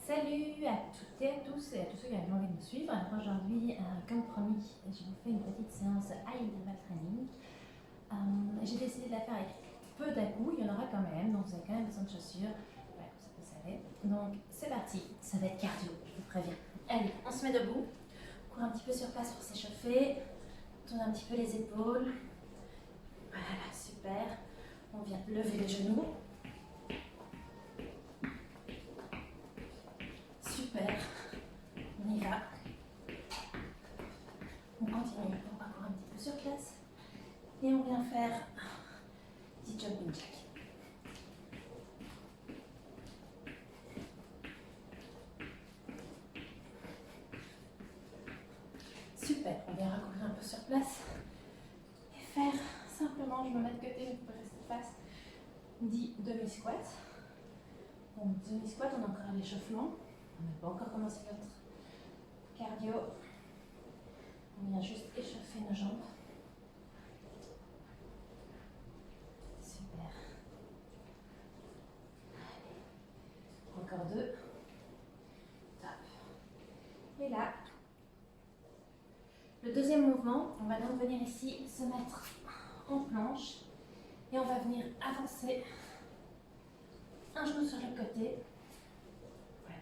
Salut à toutes et à tous et à tous ceux qui ont envie de me suivre. Alors aujourd'hui, comme promis, je vous fais une petite séance high interval training. J'ai décidé de la faire avec peu d'à-coups, il y en aura quand même, donc vous avez quand même besoin de chaussures. Voilà, comme ça vous savez. Donc c'est parti, ça va être cardio, je vous préviens. Allez, on se met debout, on court un petit peu sur place pour s'échauffer, tourne un petit peu les épaules. Voilà, super. On vient lever les genoux. Super, on y va. On continue, on va courir un petit peu sur place. Et on vient faire 10 jumping jack. Super, on vient recourir un peu sur place. Et faire simplement, je me mets de côté, vous pouvez rester face, 10 demi-squats. Donc demi-squat, on a encore à l'échauffement. On n'a pas encore commencé notre cardio. On vient juste échauffer nos jambes. Super. Allez. Encore 2. Top. Et là, le deuxième mouvement, on va donc venir ici se mettre en planche et on va venir avancer un genou sur le côté. Voilà.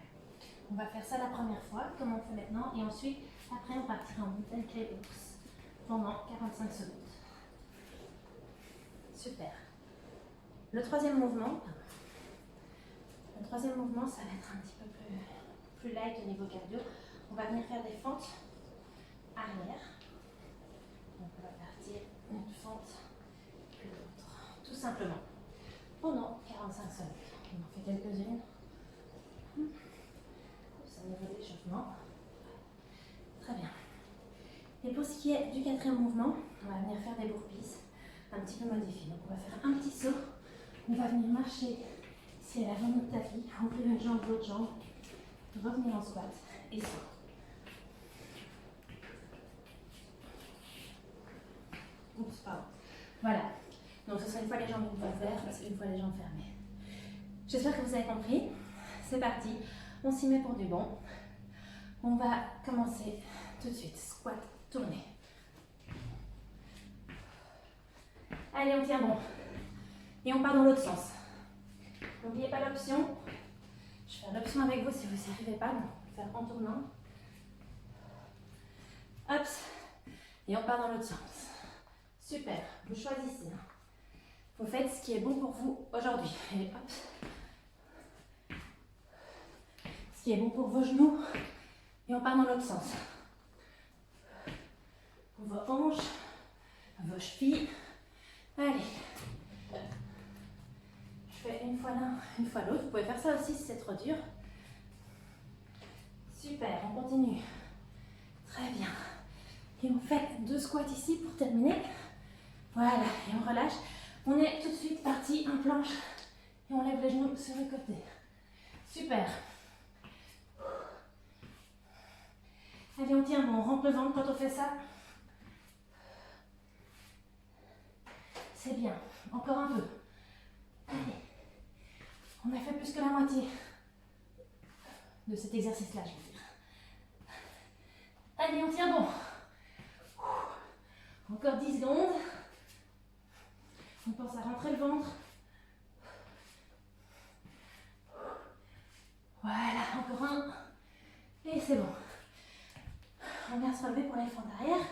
On va faire ça la première fois, comme on fait maintenant, et ensuite, après, on partira en mountain clé box pendant 45 secondes. Super. Le troisième mouvement, ça va être un petit peu plus light au niveau cardio. On va venir faire des fentes arrière. Donc on va partir une fente puis l'autre, tout simplement, pendant 45 secondes. On en fait quelques-unes. C'est au niveau de l'échauffement. Très bien. Et pour ce qui est du quatrième mouvement, on va venir faire des burpees un petit peu modifiés. Donc on va faire un petit saut. On va venir marcher ici à l'avant de notre tapis, ouvrir une jambe, l'autre jambe, revenir en squat et saut. Oups, pardon. Voilà. Donc ce sera une fois les jambes ouvertes et une fois les jambes fermées. J'espère que vous avez compris. C'est parti. On s'y met pour du bon. On va commencer tout de suite. Squat, tournée. Allez, on tient bon. Et on part dans l'autre sens. N'oubliez pas l'option. Je vais faire l'option avec vous si vous n'y arrivez pas. Donc on va faire en tournant. Hop. Et on part dans l'autre sens. Super. Vous choisissez. Vous faites ce qui est bon pour vous aujourd'hui. Et hop. Ce qui est bon pour vos genoux. Et on part dans l'autre sens. Vos hanches, vos chevilles. Allez. Je fais une fois l'un, une fois l'autre. Vous pouvez faire ça aussi si c'est trop dur. Super, on continue. Très bien. Et on fait 2 squats ici pour terminer. Voilà, et on relâche. On est tout de suite parti en planche. Et on lève les genoux sur le côté. Super. Allez, on tient bon, on rentre le ventre quand on fait ça. C'est bien. Encore un peu. Allez. On a fait plus que la moitié de cet exercice-là, je veux dire. Allez, on tient bon. Encore 10 secondes. On pense à rentrer le ventre. Voilà, encore un. Et c'est bon. On vient se relever pour les fentes arrière.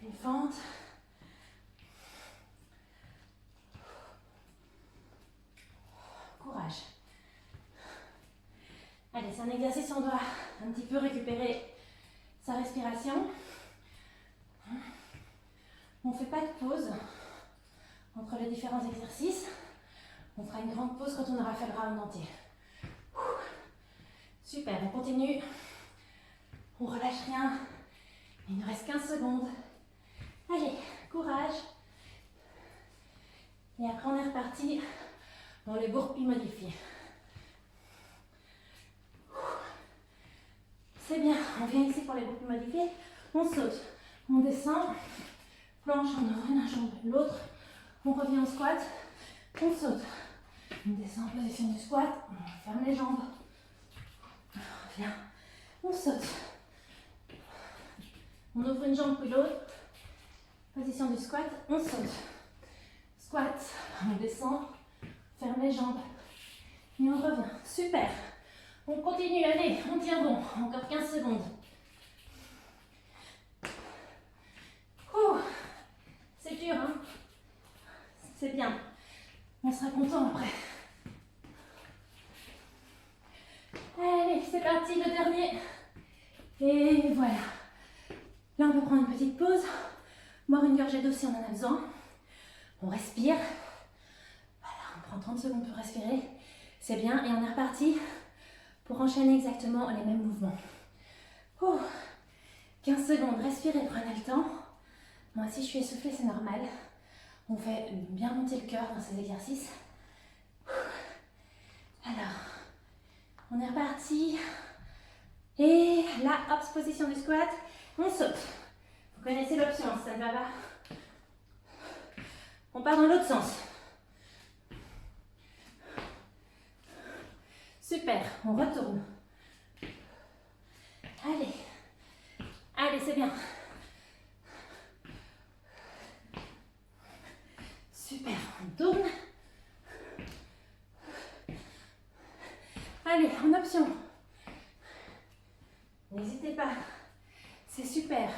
Une fente. Courage. Allez, c'est un exercice où on doit un petit peu récupérer sa respiration. On ne fait pas de pause entre les différents exercices. On fera une grande pause quand on aura fait le round entier. Super, on continue. On relâche rien. Il ne reste 15 secondes. Allez, courage. Et après, on est reparti dans les burpees modifiés. C'est bien, on vient ici pour les burpees modifiés. On saute, on descend, planche, on ouvre une jambe, l'autre. On revient au squat, on saute. On descend en position du squat, on ferme les jambes. Bien. On saute. On ouvre une jambe puis l'autre. Position du squat. On saute. Squat. On descend. Ferme les jambes. Et on revient. Super. On continue. Allez, on tient bon. Encore 15 secondes. Ouh. C'est dur, hein? C'est bien. On sera content après. Allez, c'est parti, le dernier. Et voilà. Là, on peut prendre une petite pause. Boire une gorgée d'eau si on en a besoin. On respire. Voilà, on prend 30 secondes pour respirer. C'est bien. Et on est reparti pour enchaîner exactement les mêmes mouvements. Ouh. 15 secondes, respirez, prenez le temps. Moi, si je suis essoufflée, c'est normal. On fait bien monter le cœur dans ces exercices. Alors, on est reparti. Et là, hop, position du squat. On saute. Vous connaissez l'option, si ça ne va pas. On part dans l'autre sens. Super, on retourne. Allez. Allez, c'est bien. Super, on tourne. Allez, en option. N'hésitez pas. C'est super.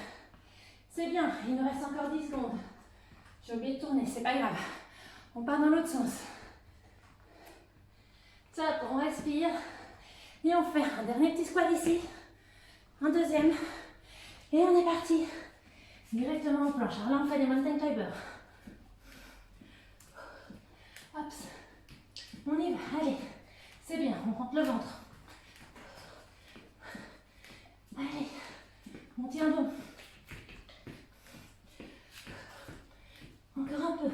C'est bien, il nous reste encore 10 secondes. J'ai oublié de tourner, c'est pas grave. On part dans l'autre sens. Top, on respire. Et on fait un dernier petit squat ici. Un deuxième. Et on est parti. Directement en planche. Alors là, on fait des mountain climbers. Hop. On y va, allez. C'est bien, on rentre le ventre. Allez, on tient bon. Encore un peu.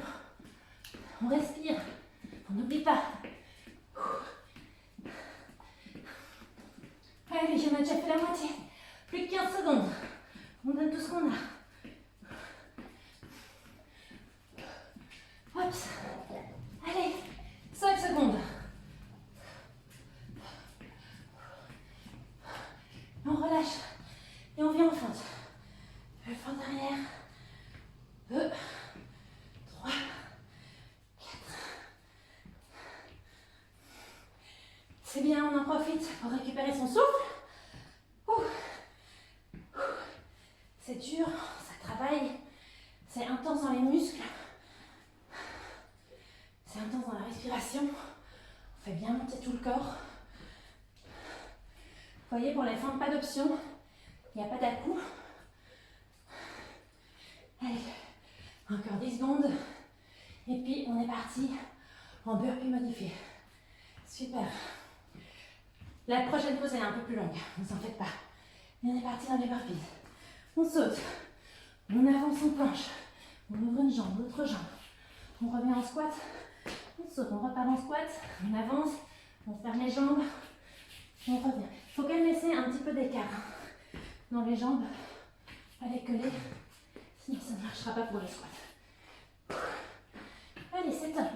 On respire. On n'oublie pas. Allez, j'en ai déjà fait la moitié. Plus de 15 secondes. On donne tout ce qu'on a. Hop. Allez, 5 secondes. On relâche et on vient en fente. Le fente arrière. 2, 3, 4. C'est bien, on en profite pour récupérer son souffle. Ouh. C'est dur, ça travaille. C'est intense dans les muscles. C'est intense dans la respiration. On fait bien monter tout le corps. Vous voyez, pour les fentes, pas d'option. Il n'y a pas d'à-coup. Allez, encore 10 secondes. Et puis, on est parti en burpee modifié. Super. La prochaine pause, elle est un peu plus longue. Ne vous en faites pas. Et on est parti dans les burpees. On saute. On avance en planche. On ouvre une jambe, l'autre jambe. On revient en squat. On saute, on repart en squat. On avance. On ferme les jambes. On revient. Il faut quand même laisser un petit peu d'écart dans les jambes. Allez, coller. Sinon, ça ne marchera pas pour le squat. Allez, c'est top.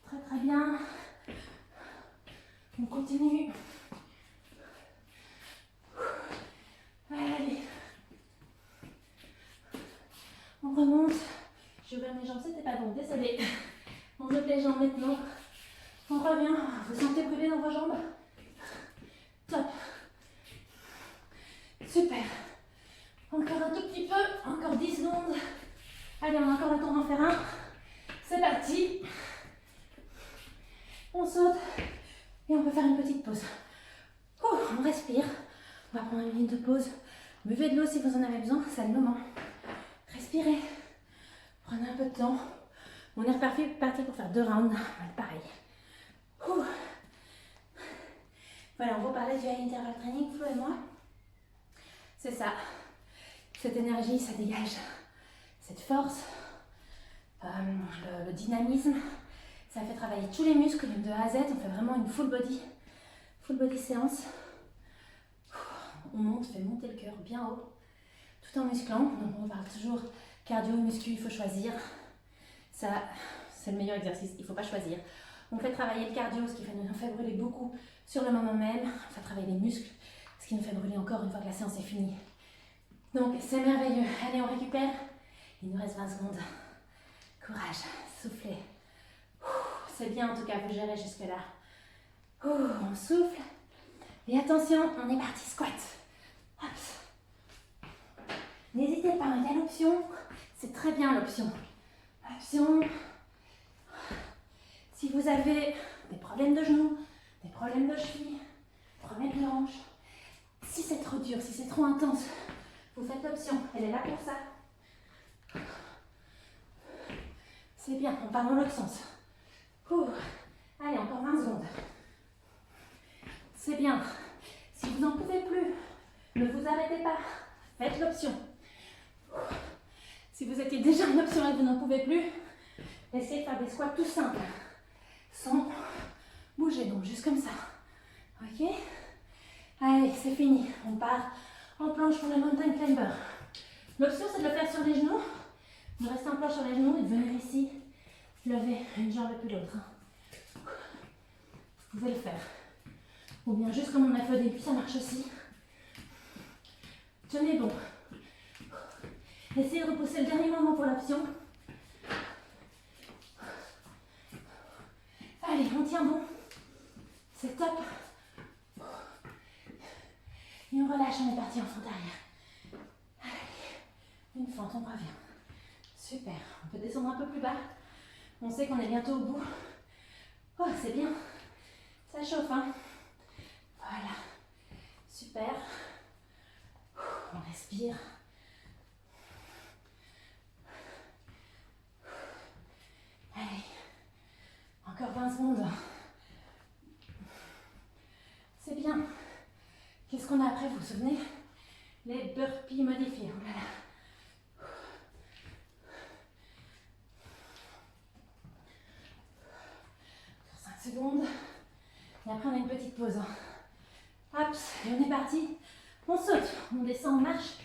Très très bien. On continue. Allez. On remonte. J'ai ouvert mes jambes, c'était pas bon, désolé. On ouvre les jambes maintenant. On revient. Vous sentez brûler dans vos jambes? Top. Super. Encore un tout petit peu. Encore 10 secondes. Allez, on a encore le temps d'en faire un. C'est parti. On saute. Et on peut faire une petite pause. Ouh, on respire. On va prendre une minute de pause. Buvez de l'eau si vous en avez besoin. C'est le moment. Respirez. Prenez un peu de temps. On est reparti pour faire 2 rounds. Pareil. Ouh. Voilà, on va parler du high interval training, Flo et moi. C'est ça. Cette énergie, ça dégage cette force, le dynamisme. Ça fait travailler tous les muscles de A à Z. On fait vraiment une full body séance. On monte, fait monter le cœur bien haut, tout en musclant. Donc on parle toujours cardio, muscu, il faut choisir. Ça, c'est le meilleur exercice, il ne faut pas choisir. On fait travailler le cardio, ce qui nous fait brûler beaucoup sur le moment même. On fait travailler les muscles, ce qui nous fait brûler encore une fois que la séance est finie. Donc c'est merveilleux. Allez, on récupère. Il nous reste 20 secondes. Courage, soufflez. C'est bien en tout cas, vous gérez jusque-là. On souffle. Et attention, on est parti, squat. Hop. N'hésitez pas, il y a l'option. C'est très bien l'option. Option. Si vous avez des problèmes de genoux, des problèmes de cheville, des problèmes de hanche, si c'est trop dur, si c'est trop intense, vous faites l'option. Elle est là pour ça. C'est bien, on part dans l'autre sens. Allez, encore 20 secondes. C'est bien. Si vous n'en pouvez plus, ne vous arrêtez pas. Faites l'option. Si vous étiez déjà en option et que vous n'en pouvez plus, essayez de faire des squats tout simples. Sans bouger, donc juste comme ça. Ok? Allez, c'est fini. On part en planche pour le mountain climber. L'option, c'est de le faire sur les genoux. De rester en planche sur les genoux et de venir ici, lever une jambe et puis l'autre. Vous pouvez le faire. Ou bien juste comme on a fait au début, ça marche aussi. Tenez bon. Essayez de repousser le dernier moment pour l'option. Allez, on tient bon. C'est top. Et on relâche, on est parti en fente arrière. Allez, une fente, on revient. Super. On peut descendre un peu plus bas. On sait qu'on est bientôt au bout. Oh, c'est bien. Ça chauffe, hein? Voilà. Super. On respire. Allez. Encore 20 secondes. C'est bien. Qu'est-ce qu'on a après, vous vous souvenez? Les burpees modifiés. Oh là là. 5 secondes. Et après, on a une petite pause. Hop, et on est parti. On saute. On descend, on marche.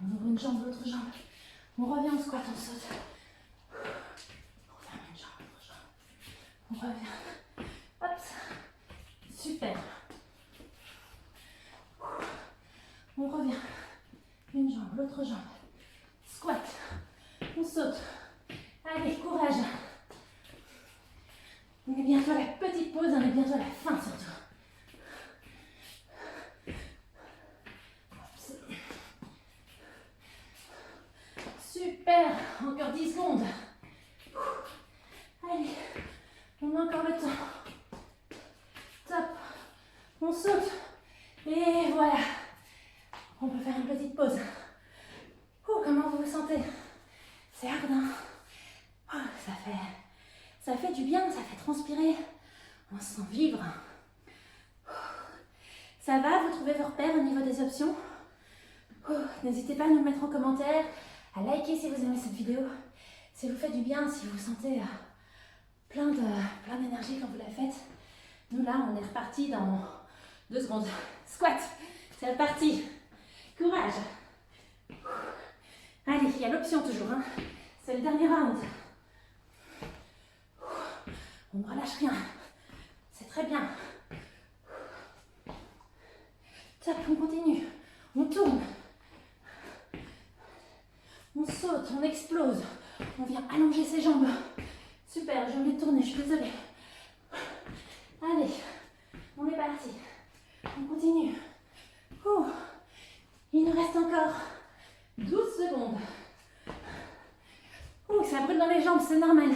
On ouvre une jambe, l'autre jambe. On revient au squat, on saute. On ferme une jambe, l'autre jambe. On revient. Hop. Super. On revient. Une jambe, l'autre jambe. Squat. On saute. Allez, courage. On est bientôt à la petite pause, on est bientôt à la fin surtout. Super, encore 10 secondes. Allez, on a encore le temps. Top, on saute. Et voilà. On peut faire une petite pause. Comment vous vous sentez? C'est ardent. Ça fait du bien, ça fait transpirer. On se sent vivre. Ça va, vous trouvez vos repères au niveau des options? N'hésitez pas à nous le mettre en commentaire, à liker si vous aimez cette vidéo. Si vous fait du bien, si vous sentez plein d'énergie quand vous la faites. Nous là, on est reparti dans 2 secondes. Squat, c'est reparti. Courage. Allez, il y a l'option toujours. Hein. C'est le dernier round. On ne relâche rien. C'est très bien. Top, on continue. On tourne. On saute, on explose. On vient allonger ses jambes. Super, j'ai envie de tourner, je suis désolée. Allez, on est parti. On continue. Il nous reste encore 12 secondes. Ça brûle dans les jambes, c'est normal.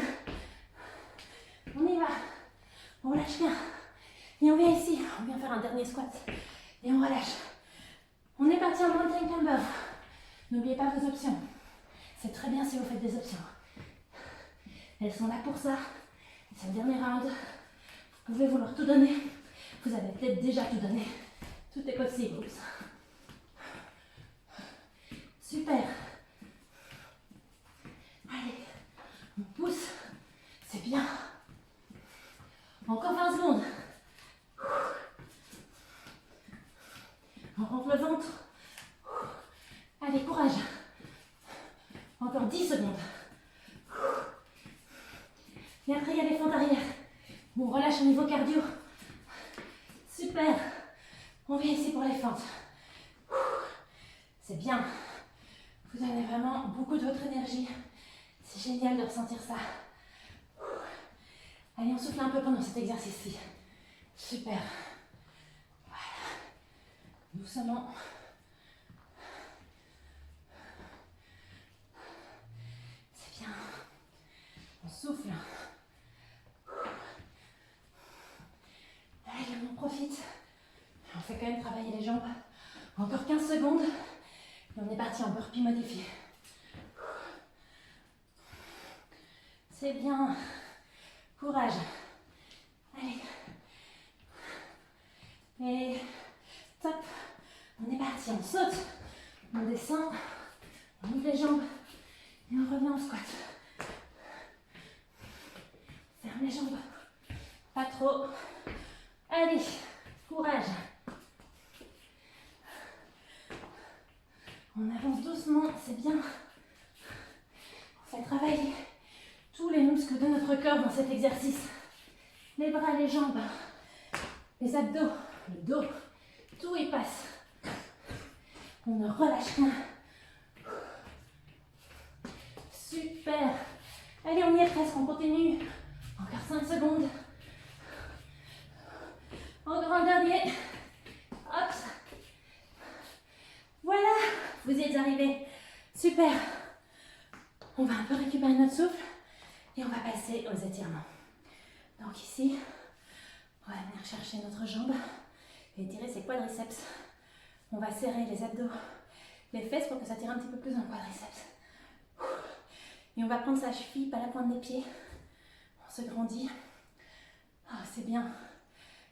On y va. On lâche rien. Et on vient ici. On vient faire un dernier squat. Et on relâche. On est parti en mountain climber. N'oubliez pas vos options. C'est très bien si vous faites des options. Elles sont là pour ça. C'est le dernier round. Vous pouvez vouloir tout donner. Vous avez peut-être déjà tout donné. Tout est possible. Oups. Super. Allez. On pousse. C'est bien. Encore 20 secondes. On rentre le ventre. Allez, courage. Encore 10 secondes. Et après, il y a les fentes arrière. On relâche au niveau cardio. Super. On vient ici pour les fentes. C'est bien. Vous donnez vraiment beaucoup de votre énergie. C'est génial de ressentir ça. Allez, on souffle un peu pendant cet exercice-ci. Super. Voilà. Doucement. C'est bien. On souffle. Allez, on en profite. On fait quand même travailler les jambes. Encore 15 secondes. Et on est parti en burpee modifié. C'est bien. Courage. Allez. Et top. On est parti. On saute. On descend. On ouvre les jambes. Et on revient en squat. Ferme les jambes. Pas trop. Allez. Courage. On avance doucement. C'est bien. On fait travailler tous les muscles de notre corps dans cet exercice. Les bras, les jambes, les abdos, le dos, tout y passe. On ne relâche rien. Super. Allez, on y est presque, on continue. Encore 5 secondes. Encore un dernier. Hop. Voilà, vous y êtes arrivés. Super. On va un peu récupérer notre souffle. Et on va passer aux étirements. Donc ici, on va venir chercher notre jambe et étirer ses quadriceps. On va serrer les abdos, les fesses pour que ça tire un petit peu plus dans le quadriceps. Et on va prendre sa cheville par la pointe des pieds. On se grandit. Oh, c'est bien.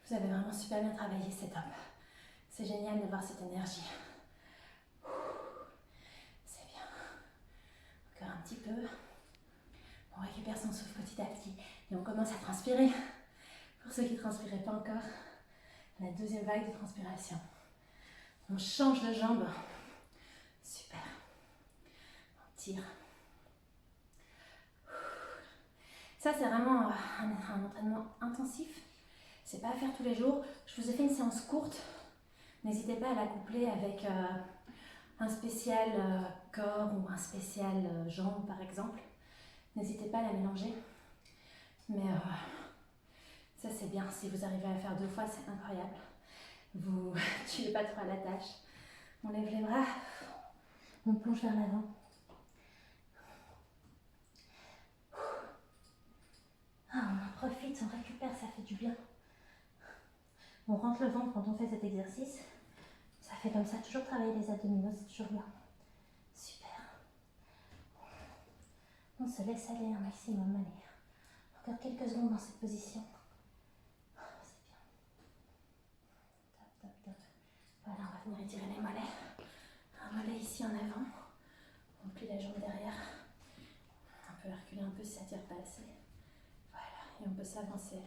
Vous avez vraiment super bien travaillé, c'est top. C'est génial de voir cette énergie. C'est bien. Encore un petit peu. On récupère son souffle petit à petit et on commence à transpirer. Pour ceux qui ne transpiraient pas encore, la deuxième vague de transpiration. On change de jambe. Super. On tire. Ça, c'est vraiment un entraînement intensif. C'est pas à faire tous les jours. Je vous ai fait une séance courte. N'hésitez pas à la coupler avec un spécial corps ou un spécial jambes, par exemple. N'hésitez pas à la mélanger. Mais ça, c'est bien. Si vous arrivez à la faire 2 fois, c'est incroyable. Vous ne tuez pas trop à la tâche. On lève les bras. On plonge vers l'avant. Ah, on en profite, on récupère, ça fait du bien. On rentre le ventre quand on fait cet exercice. Ça fait comme ça, toujours travailler les abdominaux, c'est toujours bien. Super. On se laisse aller un maximum, allez. Encore quelques secondes dans cette position. C'est bien. Top, top, top. Voilà, on va venir étirer les mollets. Un mollet ici en avant. On plie la jambe derrière. On peut reculer un peu si ça tire pas assez. Voilà, et on peut s'avancer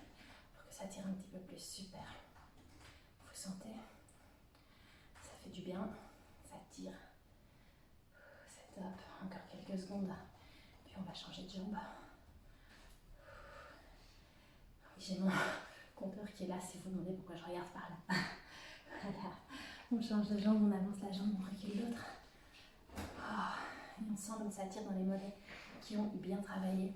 pour que ça tire un petit peu plus. Super. Vous sentez? Ça fait du bien. Ça tire. C'est top. Encore quelques secondes. Puis on va changer de jambe. J'ai mon compteur qui est là si vous vous demandez pourquoi je regarde par là. Voilà. On change de jambe, on avance la jambe, on recule l'autre. Oh, et on sent comme ça tire dans les mollets qui ont bien travaillé.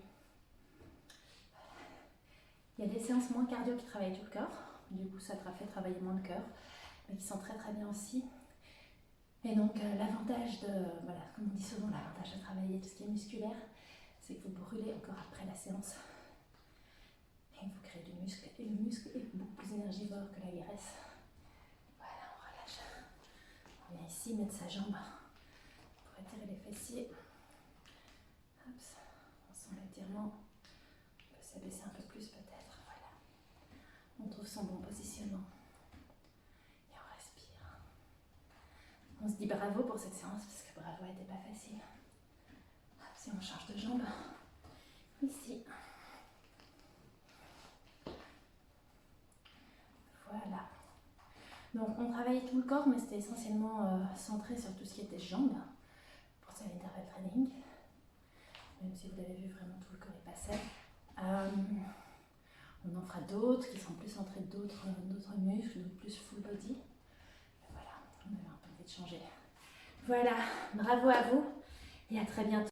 Il y a des séances moins cardio qui travaillent tout le corps. Du coup, ça te fait travailler moins le cœur, mais qui sont très très bien aussi. Et donc, l'avantage de, voilà, comme on dit souvent, l'avantage de travailler tout ce qui est musculaire, c'est que vous brûlez encore après la séance. Et vous créez du muscle, et le muscle est beaucoup plus énergivore que la graisse. Voilà, on relâche. On vient ici mettre sa jambe pour étirer les fessiers. Hop, on sent l'étirement. On peut s'abaisser un peu plus peut-être. Voilà. On trouve son bon positionnement. Et on respire. On se dit bravo pour cette séance parce que bravo n'était pas facile. Hop, si on change de jambe. Ici. Voilà. Donc on travaillait tout le corps, mais c'était essentiellement centré sur tout ce qui était jambes pour cet interval training. Même si vous l'avez vu, vraiment tout le corps est passé. On en fera d'autres qui seront plus centrés d'autres muscles, plus full body. Et voilà, on avait un peu envie de changer. Voilà, bravo à vous et à très bientôt.